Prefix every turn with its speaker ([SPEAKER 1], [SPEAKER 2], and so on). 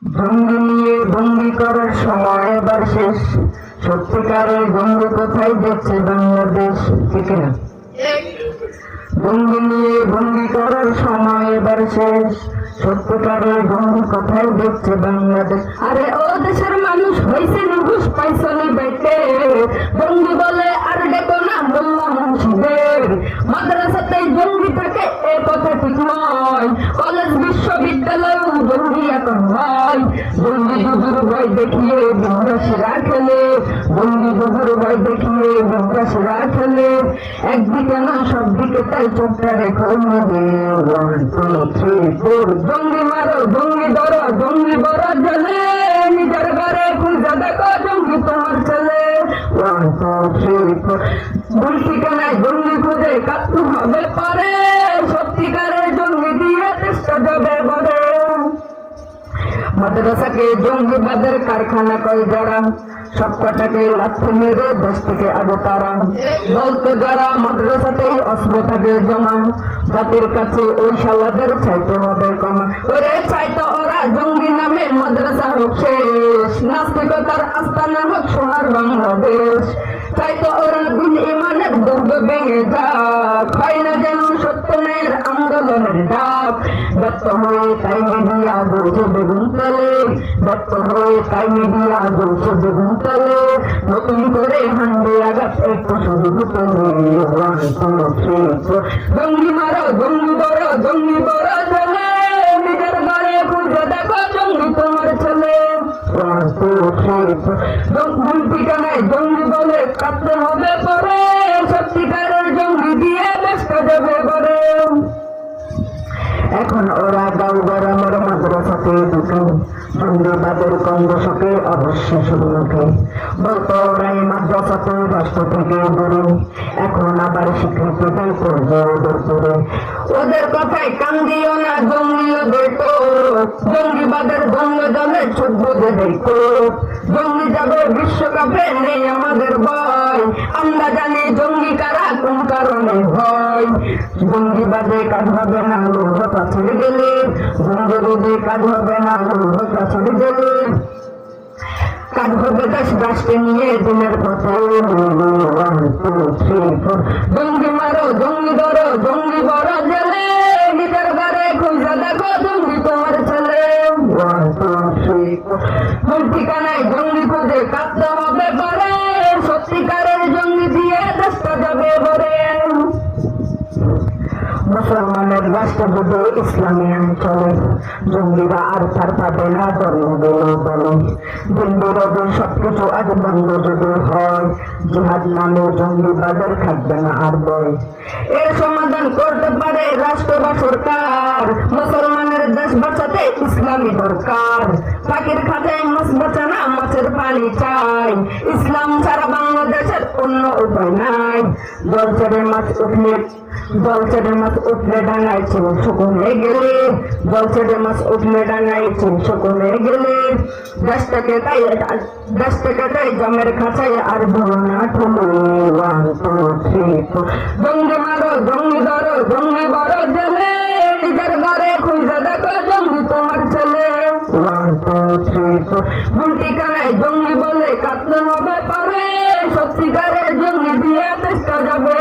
[SPEAKER 1] জঙ্গি নিয়ে ভঙ্গি করার সময় এবার শেষ। সত্যিকারের জঙ্গি কোথায় দেখছে বাংলাদেশ? ঠিক না? জঙ্গি নিয়ে ভঙ্গি করার সময় এবার শেষ। সত্যিকারের জঙ্গি কোথায় দেখছে বাংলাদেশ? আরে ও দেশের মানুষ হয়েছে নির্ঘুষ পাইছনি বেটে, জঙ্গি বলে আর ডেকো না মোল্লা মুন্সিদের। মাদ্রাসাতেই জঙ্গি থাকে এ কথা ঠিক নয়, কলেজ বিশ্ববিদ্যালয়েও জঙ্গি এখন হয়। জঙ্গি যুগের ভয় দেখিয়ে বিন্দাসীরা খেলে, জঙ্গি যুগের ভয় দেখিয়ে বিন্দাসীরা খেলে। একদিকে না সব দিকে তাই চোখটা রেখো মনে। 1 2 3 4 জঙ্গি মারো, জঙ্গি ধরো, জঙ্গি বড় জেলে। নিজের ঘরে খুঁজে দেখো জঙ্গি তোমার ছেলে। 1 2 3 4 ভুল ঠিকানায় জঙ্গি খুঁজে কাটতে হবে পারে। সত্যিকারের জঙ্গি দিয়ে চেষ্টা যাবে বলে। মাদ্রাসাকে জঙ্গিবাদের কারখানা করে যারা, সব কটাকে লাথি মেরে দেশ থেকে আগে তারা। বলতে যারা মাদ্রাসাতেই অস্ত্র থাকে জমা, জাতির কাছে ওই শালাদের চাইতে হবে কমা। ওরে চাইতো ওরা জঙ্গি নামে মাদ্রাসা হোক শেষ, নাস্তিকতার আস্তানা হোক সোনার বাংলাদেশ। চাইতো ওরা দিন ইমানের দুর্গ ভেঙে যাক, হয় না যেন সত্যনের আন্দোলনের ডাক। ব্যর্থ হয়ে তাই মিডিয়া বলছে বেগুন তলে, ব্যর্থ হয়ে তাই মিডিয়া বলছে বেগুন তলে। নতুন করে হান্ডে আঘাত একটু শুরু তলে। 1 2 3 4 জঙ্গি মারো, জঙ্গি বড়, জঙ্গি বড় ছেলে। নিজের ঘরে খুঁজে দেখো জঙ্গি তোমার ছেলে। 1 2 3 4 ভুল ঠিকানায় জঙ্গি বলে কাটতে হবে পরে। সত্যিকারের জঙ্গি দিয়ে দেশটা যাবে বলে। এখন ওরা গাঁও গরমের মাদ্রাসাতে ঢুকে, জঙ্গিবাদের কংগ্রেসকে অবশ্য সম্মুখে। বলতো ওরাই মাদ্রাসাতে রাষ্ট্র থেকে দূরে, এখন আবার স্বীকৃতি দেয় করবে ওদের করে। ওদের কথায় কান দিও না জঙ্গি ওদের তো, জঙ্গিবাদের দ্বন্দ্ব জলে চোখ বুঝে দেখো। জঙ্গি যাবে বিশ্বকাপে নেই আমাদের ভয়, আমরা জানি জঙ্গি কারা কোন কারণে হয়। জঙ্গিবাদে কাজ হবে না লোহটা ছেড়ে গেলে, জঙ্গিবাদে কাজ হবে না লোহটা ছেড়ে গেলে। কাজ হবে দেশ রাষ্ট্রে নিয়ে দিনের পথে। 1 2 3 4 জঙ্গি মারো, জঙ্গি ধরো, জঙ্গি বড় জেলে। নিজের ঘরে খুঁজে দেখো জঙ্গি তোমার ছেলে। 1 2 3 4 ভুল ঠিকানায় জঙ্গি খুঁজে কাটতে হবে পরে। সত্যিকারের জঙ্গি দিয়ে দেশটা যাবে বলে। মুসলমানের রাষ্ট্র যদি ইসলামী অঞ্চলে, জঙ্গিরা আর তার পাবে না ধর্ম বলে। দিন বিরোধী সবকিছু আজ বন্ধ যদি হয়, জিহাদ নামে জঙ্গিবাদের থাকবে না আর বই। এর সমাধান করতে পারে রাষ্ট্র বা সরকার, মুসলমানের দেশ বাঁচাতে ইসলামী দরকার। পাখির খাঁচায় মাছ বাঁচানা মাছের পানি চাই, ইসলাম ছাড়া বাংলাদেশের অন্য উপায় নাই। জল ছেড়ে মাছ উঠলে, জল ছেড়ে মাছ উঠলে ডাঙায় চিংড়ি কমে গেলে, জল ছেড়ে মাছ উঠলে ডাঙায় চিংড়ি কমে গেলে। দেশ থেকে তাই জমের খাঁচায় আর ভুলো না ঠুলো। 1 2 3 4 জঙ্গি মারো, জঙ্গি ধরো, জঙ্গি বড় জেলে। নিজের ঘরে খুঁজে দেখো জঙ্গি তোমার ছেলে। 1 2 3 4 ভুল ঠিকানায় জঙ্গি বলে কাটতে হবে পারে। সত্যিকারের জঙ্গি দিয়ে দেশটা যাবে।